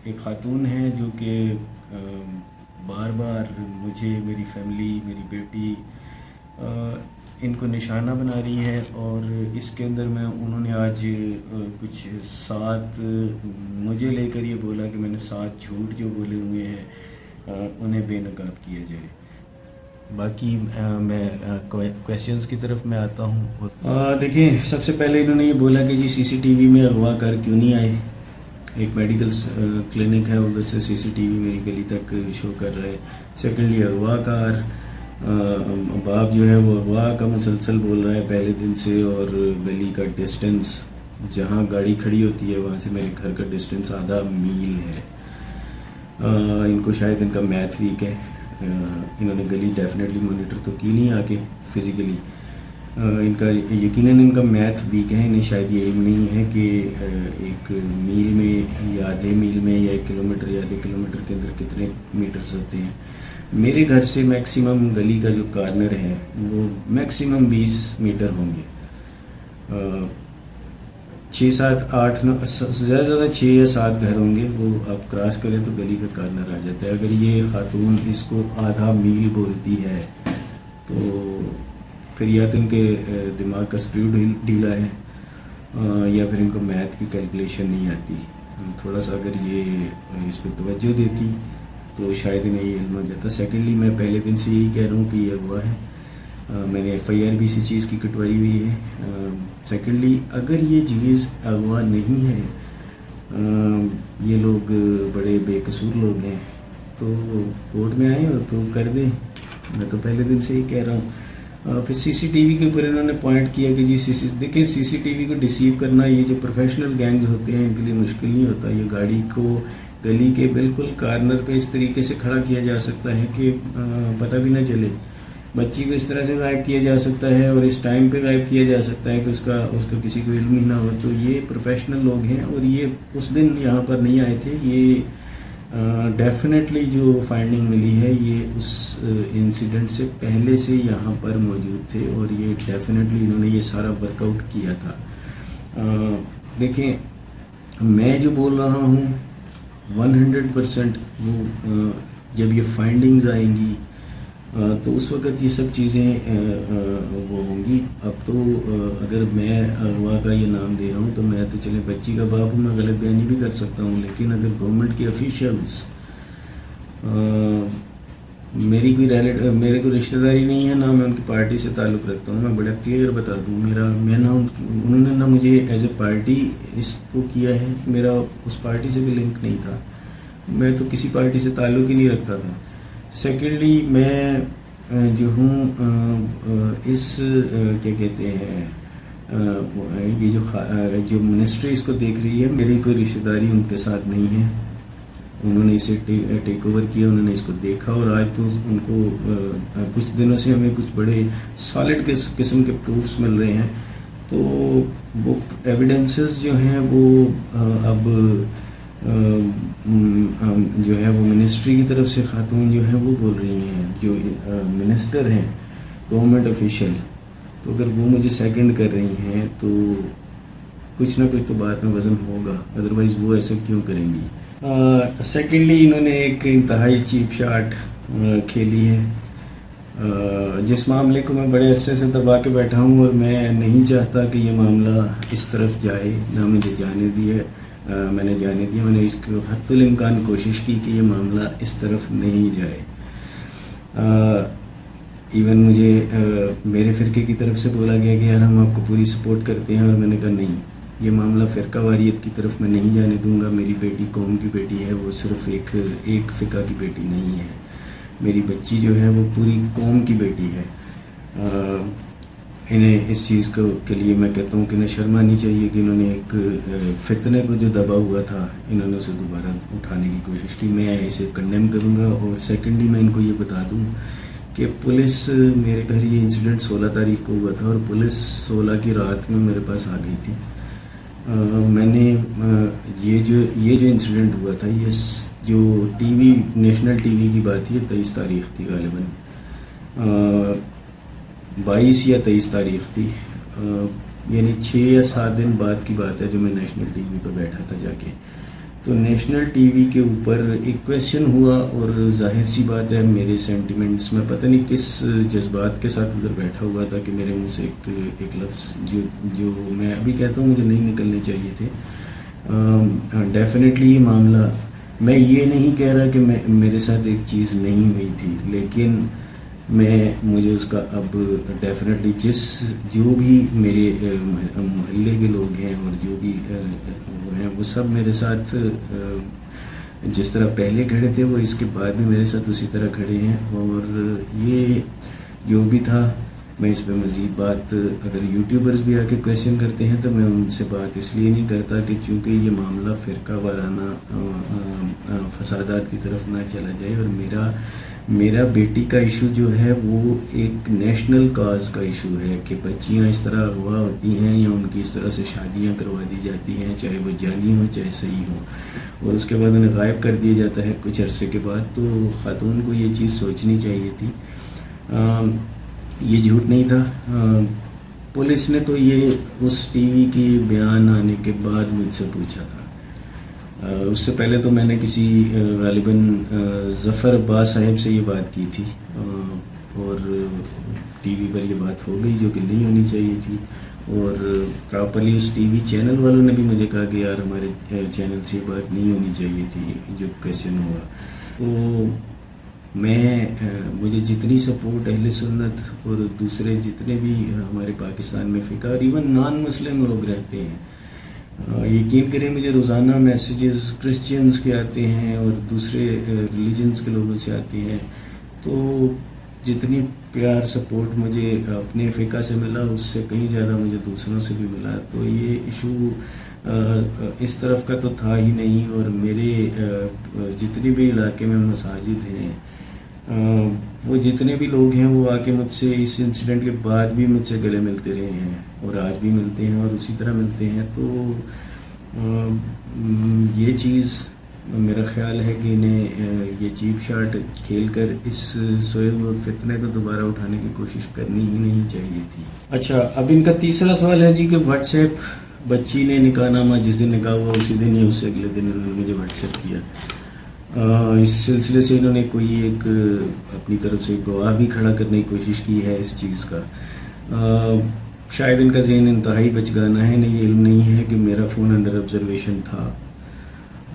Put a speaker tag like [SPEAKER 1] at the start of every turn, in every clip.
[SPEAKER 1] ایک خاتون ہیں جو کہ بار بار مجھے، میری فیملی، میری بیٹی ان کو نشانہ بنا رہی ہے، اور اس کے اندر انہوں نے آج کچھ 7 مجھے لے کر یہ بولا کہ میں نے 7 جھوٹ جو بولے ہوئے ہیں انہیں بے نقاب کیا جائے۔ باقی میں کویسچنز کی طرف میں آتا ہوں۔ دیکھیں، سب سے پہلے انہوں نے یہ بولا کہ جی سی سی ٹی وی میں اغوا کر کیوں نہیں آئے۔ ایک میڈیکل کلینک ہے، ادھر سے سی سی ٹی وی میری گلی تک شو کر رہے۔ سیکنڈلی اغوا کار باپ جو ہے وہ اغوا کا مسلسل بول رہا ہے پہلے دن سے، اور گلی کا ڈسٹنس جہاں گاڑی کھڑی ہوتی ہے وہاں سے میرے گھر کا ڈسٹنس آدھا میل ہے۔ ان کو شاید ان کا میتھ ویک ہے، انہوں نے گلی ڈیفینیٹلی مانیٹر تو کی نہیں آ کے فزیکلی، ان کا یقیناً ان کا میتھ ویک ہے، انہیں شاید یہ علم نہیں ہے کہ ایک میل میں یا آدھے میل میں یا 1 کلومیٹر یا آدھے کلومیٹر کے اندر کتنے میٹرز ہوتے ہیں۔ میرے گھر سے میکسیمم گلی کا جو کارنر ہے وہ میکسیمم 20 میٹر ہوں گے، 6 7 8 9 زیادہ سے زیادہ 6 یا 7 گھر ہوں گے، وہ آپ کراس کریں تو گلی کا کارنر آ جاتا ہے۔ اگر یہ خاتون اس کو آدھا میل بولتی ہے تو پھر یا تو ان کے دماغ کا اسکرو ڈھیلا ہے یا پھر ان کو میتھ کی کیلکولیشن نہیں آتی۔ تھوڑا سا اگر یہ اس پہ توجہ دیتی تو شاید انہیں یہ علم ہو جاتا۔ سیکنڈلی میں پہلے دن سے یہی کہہ رہا ہوں کہ یہ اغوا ہے، میں نے ایف آئی آر بھی اسی چیز کی کٹوائی ہوئی ہے۔ سیکنڈلی اگر یہ چیز اغوا نہیں ہے، یہ لوگ بڑے بے قصور لوگ ہیں تو کورٹ میں آئیں اور پروو کر دیں، میں تو پہلے دن سے ہی کہہ رہا ہوں۔ پھر سی سی ٹی وی کے اوپر انہوں نے پوائنٹ کیا کہ جی دیکھیں سی سی ٹی وی کو ڈیسیو کرنا یہ جو پروفیشنل گینگز ہوتے ہیں ان کے لیے مشکل نہیں ہوتا۔ یہ گاڑی کو گلی کے بالکل کارنر پہ اس طریقے سے کھڑا کیا جا سکتا ہے کہ پتہ بھی نہ چلے، بچی کو اس طرح سے غائب کیا جا سکتا ہے اور اس ٹائم پہ غائب کیا جا سکتا ہے کہ اس کا کسی کو علم ہی نہ ہو۔ تو یہ پروفیشنل لوگ ہیں اور یہ اس دن یہاں پر نہیں آئے تھے، یہ ڈیفینیٹلی جو فائنڈنگ ملی ہے یہ اس انسیڈنٹ سے پہلے سے یہاں پر موجود تھے اور یہ ڈیفینیٹلی انہوں نے یہ سارا ورک آؤٹ کیا تھا۔ دیکھیں، میں جو بول رہا ہوں 100% وہ جب یہ فائنڈنگز آئیں گی تو اس وقت یہ سب چیزیں وہ ہوں گی۔ اب تو اگر میں اغوا کا یہ نام دے رہا ہوں تو میں تو چلے بچی کا باپ ہوں، میں غلط بیانی بھی کر سکتا ہوں، لیکن اگر گورنمنٹ کے آفیشیلز میری کوئی رشتہ داری نہیں ہے، نہ میں ان کی پارٹی سے تعلق رکھتا ہوں، میں بڑا کلیئر بتا دوں، میں نہ انہوں نے نہ مجھے ایز اے پارٹی اس کو کیا ہے، میرا اس پارٹی سے بھی لنک نہیں تھا، میں تو کسی پارٹی سے تعلق ہی نہیں رکھتا تھا۔ سیکنڈلی میں جو ہوں اس کیا کہتے ہیں یہ جو منسٹری اس کو دیکھ رہی ہے، میری کوئی رشتہ داری ان کے ساتھ نہیں ہے، انہوں نے اسے ٹیک اوور کیا، انہوں نے اس کو دیکھا اور آج تو ان کو کچھ دنوں سے ہمیں کچھ بڑے سالڈ قسم کے پروفس مل رہے ہیں، تو وہ ایویڈنسز جو ہیں وہ اب جو ہے وہ منسٹری کی طرف سے خاتون جو ہیں وہ بول رہی ہیں، جو منسٹر ہیں گورنمنٹ آفیشیل، تو اگر وہ مجھے سیکنڈ کر رہی ہیں تو کچھ نہ کچھ تو بات میں وزن ہوگا، ادروائز وہ ایسا کیوں کریں گی۔ سیکنڈلی انہوں نے ایک انتہائی چیپ شاٹ کھیلی ہے، جس معاملے کو میں بڑے عرصے سے دبا کے بیٹھا ہوں اور میں نہیں چاہتا کہ یہ معاملہ اس طرف جائے، نہ مجھے جانے دیا، میں نے جانے دیا، میں نے اس کو حتی الامکان کوشش کی کہ یہ معاملہ اس طرف نہیں جائے۔ ایون مجھے میرے فرقے کی طرف سے بولا گیا کہ یار ہم آپ کو پوری سپورٹ کرتے ہیں، اور میں نے کہا نہیں، یہ معاملہ فرقہ واریت کی طرف میں نہیں جانے دوں گا، میری بیٹی قوم کی بیٹی ہے، وہ صرف ایک فقہ کی بیٹی نہیں ہے، میری بچی جو ہے وہ پوری قوم کی بیٹی ہے۔ انہیں اس چیز کے لیے میں کہتا ہوں کہ انہیں شرم آنی چاہیے کہ انہوں نے ایک فتنے کو جو دبا ہوا تھا انہوں نے اسے دوبارہ اٹھانے کی کوشش کی، میں اسے کنڈیم کروں گا۔ اور سیکنڈلی میں ان کو یہ بتا دوں کہ پولیس میرے گھر یہ انسیڈنٹ 16 تاریخ کو ہوا تھا اور پولیس 16 کی رات میں میرے پاس آ گئی تھی۔ میں نے یہ جو انسیڈنٹ ہوا تھا، یہ جو T V national T V کی بات تھی، 23 تاریخ تھی غالباً، 22 یا 23 تاریخ تھی، یعنی 6 یا 7 دن بعد کی بات ہے جو میں نیشنل ٹی وی پہ بیٹھا تھا جا کے۔ تو نیشنل ٹی وی کے اوپر ایک کویشچن ہوا، اور ظاہر سی بات ہے میرے سینٹیمنٹس میں پتہ نہیں کس جذبات کے ساتھ ادھر بیٹھا ہوا تھا کہ میرے منہ سے ایک لفظ جو میں ابھی کہتا ہوں مجھے نہیں نکلنے چاہیے تھے. ڈیفینیٹلی یہ معاملہ، میں یہ نہیں کہہ رہا کہ میرے ساتھ ایک چیز نہیں ہوئی تھی، لیکن مجھے اس کا اب ڈیفینیٹلی جو بھی میرے محلے کے لوگ ہیں اور جو بھی وہ ہیں، وہ سب میرے ساتھ جس طرح پہلے کھڑے تھے وہ اس کے بعد بھی میرے ساتھ اسی طرح کھڑے ہیں. اور یہ جو بھی تھا، میں اس پہ مزید بات، اگر یوٹیوبرز بھی آ کے کویشچن کرتے ہیں تو میں ان سے بات اس لیے نہیں کرتا کہ چونکہ یہ معاملہ فرقہ وارانہ فسادات کی طرف نہ چلا جائے. اور میرا بیٹی کا ایشو جو ہے وہ ایک نیشنل کاز کا ایشو ہے کہ بچیاں اس طرح اغوا ہوتی ہیں یا ان کی اس طرح سے شادیاں کروا دی جاتی ہیں، چاہے وہ جعلی ہوں چاہے صحیح ہوں، اور اس کے بعد انہیں غائب کر دیا جاتا ہے کچھ عرصے کے بعد. تو خاتون کو یہ چیز سوچنی چاہیے تھی. یہ جھوٹ نہیں تھا. پولیس نے تو یہ اس ٹی وی کی بیان آنے کے بعد مجھ سے پوچھا تھا. اس سے پہلے تو میں نے کسی غالباً ظفر عباس صاحب سے یہ بات کی تھی، اور ٹی وی پر یہ بات ہو گئی جو کہ نہیں ہونی چاہیے تھی. اور پراپرلی اس ٹی وی چینل والوں نے بھی مجھے کہا کہ یار ہمارے چینل سے یہ بات نہیں ہونی چاہیے تھی جو کویشچن ہوا. تو مجھے جتنی سپورٹ اہل سنت اور دوسرے جتنے بھی ہمارے پاکستان میں فقہ اور ایون نان مسلم لوگ رہتے ہیں، یقین کریں مجھے روزانہ میسیجز کرسچنز کے آتے ہیں اور دوسرے ریلیجنز کے لوگوں سے آتے ہیں. تو جتنی پیار سپورٹ مجھے اپنے فقہ سے ملا اس سے کہیں زیادہ مجھے دوسروں سے بھی ملا. تو یہ ایشو اس طرف کا تو تھا ہی نہیں. اور میرے جتنے بھی علاقے میں مساجد ہیں، وہ جتنے بھی لوگ ہیں وہ آ کے مجھ سے اس انسیڈنٹ کے بعد بھی مجھ سے گلے ملتے رہے ہیں اور آج بھی ملتے ہیں اور اسی طرح ملتے ہیں. تو یہ چیز میرا خیال ہے کہ انہیں یہ چیپ شاٹ کھیل کر اس سوئے ہوئے فتنے کو دوبارہ اٹھانے کی کوشش کرنی ہی نہیں چاہیے تھی. اچھا، اب ان کا تیسرا سوال ہے جی کہ واٹس ایپ بچی نے نکاح نامہ جس دن نکاح ہوا اسی دن یا اس سے اگلے دن انہوں نے مجھے واٹس ایپ کیا. اس سلسلے سے انہوں نے کوئی ایک اپنی طرف سے گواہ بھی کھڑا کرنے کی کوشش کی ہے اس چیز کا. شاید ان کا ذہن انتہائی بچگانا ہے، انہیں یہ علم نہیں ہے کہ میرا فون انڈر آبزرویشن تھا.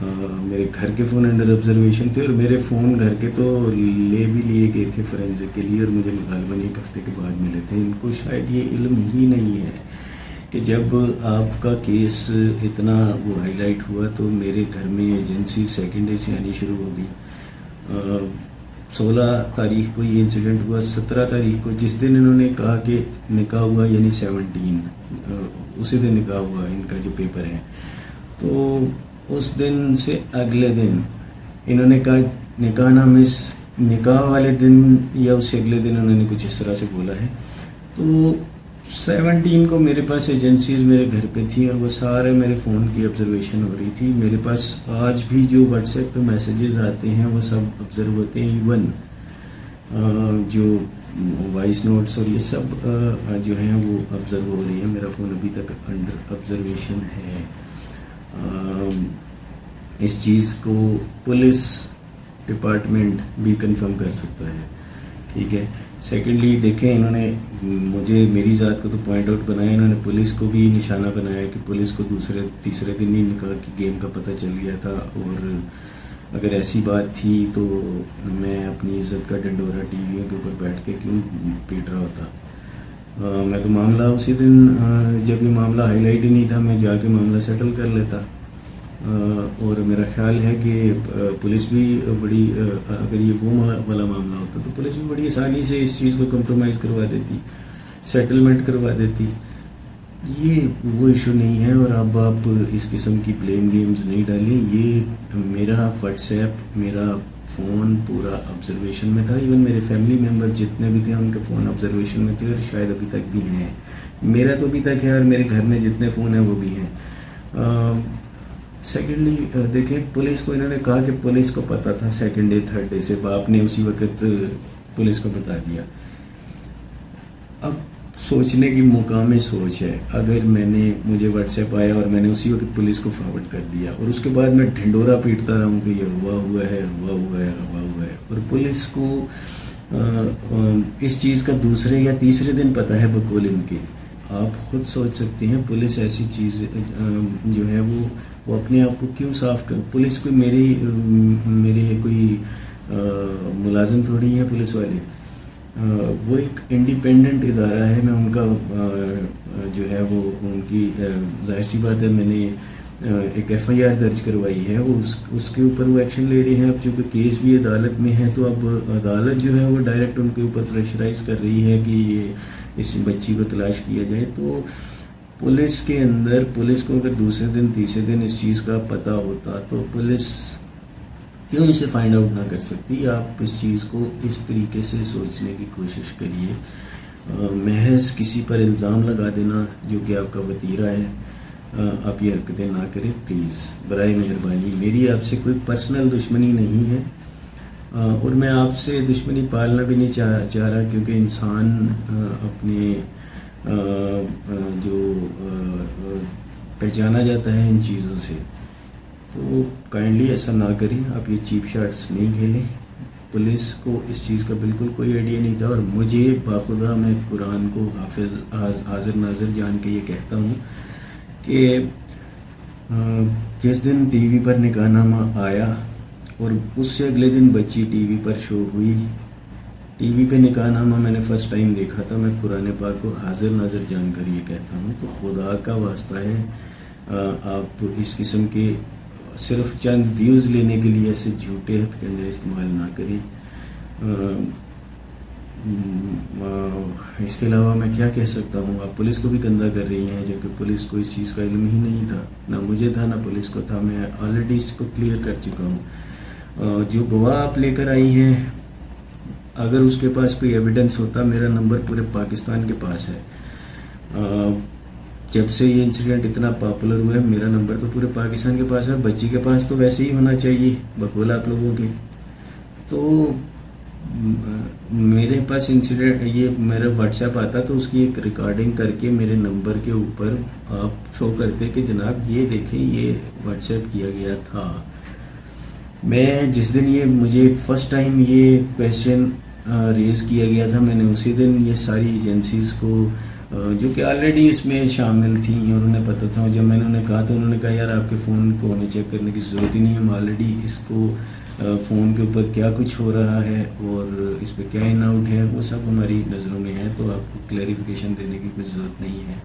[SPEAKER 1] میرے گھر کے فون انڈر آبزرویشن تھے اور میرے فون گھر کے تو لے بھی لیے گئے تھے فورینزک کے لیے اور مجھے غالباً ایک ہفتے کے بعد ملے تھے. ان کو شاید یہ علم ہی نہیں ہے کہ جب آپ کا کیس اتنا وہ ہائی لائٹ ہوا تو میرے گھر میں ایجنسی سیکنڈ ڈے سے آنی شروع ہو گئی. 16 تاریخ کو یہ انسیڈنٹ ہوا. 17 تاریخ کو جس دن انہوں نے کہا کہ نکاح ہوا یعنی 17 اسی دن نکاح ہوا ان کا جو پیپر ہے. تو اس دن سے اگلے دن انہوں نے کہا نکاح نامے نکاح والے دن یا اس سے اگلے دن انہوں نے کچھ اس طرح سے بولا ہے. تو 17 کو میرے پاس ایجنسیز میرے گھر پہ تھیں اور وہ سارے میرے فون کی آبزرویشن ہو رہی تھی. میرے پاس آج بھی جو واٹس ایپ پہ میسیجز آتے ہیں وہ سب آبزرو ہوتے ہیں. ایون جو وائس نوٹس اور یہ سب جو ہیں وہ آبزرو ہو رہی ہیں. میرا فون ابھی تک انڈر آبزرویشن ہے. اس چیز کو پولیس ڈپارٹمنٹ بھی کنفرم کر سکتا ہے. ٹھیک ہے. سیکنڈلی دیکھیں انہوں نے مجھے میری ذات کو تو پوائنٹ آؤٹ بنایا، انہوں نے پولیس کو بھی نشانہ بنایا کہ پولیس کو تیسرے دن ہی نکاح کی گیم کا پتہ چل گیا تھا. اور اگر ایسی بات تھی تو میں اپنی عزت کا ڈنڈورا ٹی ویوں کے اوپر بیٹھ کے کیوں پیٹ رہا ہوتا. میں تو معاملہ اسی دن جب یہ معاملہ ہائی لائٹ ہی نہیں تھا میں جا کے معاملہ سیٹل کر لیتا. اور میرا خیال ہے کہ پولیس بھی بڑی، اگر یہ وہ والا معاملہ ہوتا تو پولیس بھی بڑی آسانی سے اس چیز کو کمپرومائز کروا دیتی، سیٹلمنٹ کروا دیتی. یہ وہ ایشو نہیں ہے. اور اب آپ اس قسم کی بلیم گیمز نہیں ڈالیں. یہ میرا واٹس ایپ، میرا فون پورا آبزرویشن میں تھا. ایون میرے فیملی ممبر جتنے بھی تھے ان کے فون آبزرویشن میں تھے اور شاید ابھی تک بھی ہیں. میرا تو ابھی تک ہے اور میرے گھر میں جتنے فون ہیں وہ بھی ہیں. سیکنڈلی دیکھیں پولیس کو انہوں نے کہا کہ پولیس کو پتہ تھا سیکنڈ ڈے تھرڈ ڈے سے، باپ نے اسی وقت پولیس کو بتا دیا. اب سوچنے کی مقام سوچ ہے. اگر مجھے واٹس ایپ آیا اور میں نے اسی وقت پولیس کو فارورڈ کر دیا اور اس کے بعد میں ڈھنڈورا پیٹتا رہا ہوں کہ یہ ہوا ہے اور پولیس کو اس چیز کا دوسرے یا تیسرے دن پتہ ہے بقول ان کے. آپ خود سوچ سکتے ہیں پولیس ایسی چیز جو ہے وہ اپنے آپ کو کیوں صاف کر. پولیس کوئی میرے کوئی ملازم تھوڑی ہے پولیس والے. وہ ایک انڈیپینڈنٹ ادارہ ہے. میں ان کا جو ہے وہ ان کی ظاہر سی بات ہے میں نے ایک ایف آئی آر درج کروائی ہے. وہ اس کے اوپر وہ ایکشن لے رہے ہیں. اب چونکہ کیس بھی عدالت میں ہے تو اب عدالت جو ہے وہ ڈائریکٹ ان کے اوپر پریشرائز کر رہی ہے کہ یہ اس بچی کو تلاش کیا جائے. تو پولیس کے اندر پولیس کو اگر دوسرے دن تیسرے دن اس چیز کا پتہ ہوتا تو پولیس کیوں اسے فائنڈ آؤٹ نہ کر سکتی. آپ اس چیز کو اس طریقے سے سوچنے کی کوشش کریے. محض کسی پر الزام لگا دینا جو کہ آپ کا وطیرہ ہے آپ یہ حرکتیں نہ کریں پلیز برائے مہربانی. میری آپ سے کوئی پرسنل دشمنی نہیں ہے اور میں آپ سے دشمنی پالنا بھی نہیں چاہ رہا کیونکہ انسان اپنے جو پہچانا جاتا ہے ان چیزوں سے. تو کائنڈلی ایسا نہ کریں. آپ یہ چیپ شاٹس نہیں کھیلیں. پولیس کو اس چیز کا بالکل کوئی آئیڈیا نہیں تھا اور مجھے باخدا میں قرآن کو حاضر ناظر جان کے یہ کہتا ہوں کہ جس دن ٹی وی پر نکاح نامہ آیا اور اس سے اگلے دن بچی ٹی وی پر شو ہوئی. ٹی وی پہ نکاح نامہ میں نے فرسٹ ٹائم دیکھا تھا. میں قرآن پاک کو حاضر ناظر جان کر یہ کہتا ہوں تو خدا کا واسطہ ہے آپ اس قسم کے صرف چند ویوز لینے کے لیے ایسے جھوٹے ہتھ کنڈے استعمال نہ کریں. اس کے علاوہ میں کیا کہہ سکتا ہوں. آپ پولیس کو بھی گندہ کر رہی ہیں جبکہ پولیس کو اس چیز کا علم ہی نہیں تھا. نہ مجھے تھا نہ پولیس کو تھا. میں آلریڈی اس کو کلیئر کر چکا ہوں. جو گواہ آپ لے کر آئی ہیں اگر اس کے پاس کوئی ایویڈنس ہوتا میرا نمبر پورے پاکستان کے پاس ہے. جب سے یہ انسیڈنٹ اتنا پاپولر ہوا ہے میرا نمبر تو پورے پاکستان کے پاس ہے. بچی کے پاس تو ویسے ہی ہونا چاہیے بقول آپ لوگوں کے. تو میرے پاس انسیڈنٹ یہ میرا واٹس ایپ آتا تو اس کی ایک ریکارڈنگ کر کے میرے نمبر کے اوپر آپ شو کرتے کہ جناب یہ دیکھیں یہ واٹس ایپ کیا گیا تھا. میں جس دن یہ مجھے فرسٹ ٹائم یہ کویشچن ریز کیا گیا تھا میں نے اسی دن یہ ساری ایجنسیز کو جو کہ آلریڈی اس میں شامل تھیں اور انہیں پتہ تھا. جب میں نے انہیں کہا تو انہوں نے کہا یار آپ کے فون کو ہمیں چیک کرنے کی ضرورت ہی نہیں. ہم آلریڈی اس کو فون کے اوپر کیا کچھ ہو رہا ہے اور اس پہ کیا ان آؤٹ ہے وہ سب ہماری نظروں میں ہے. تو آپ کو کلیریفیکیشن دینے کی کوئی ضرورت نہیں ہے.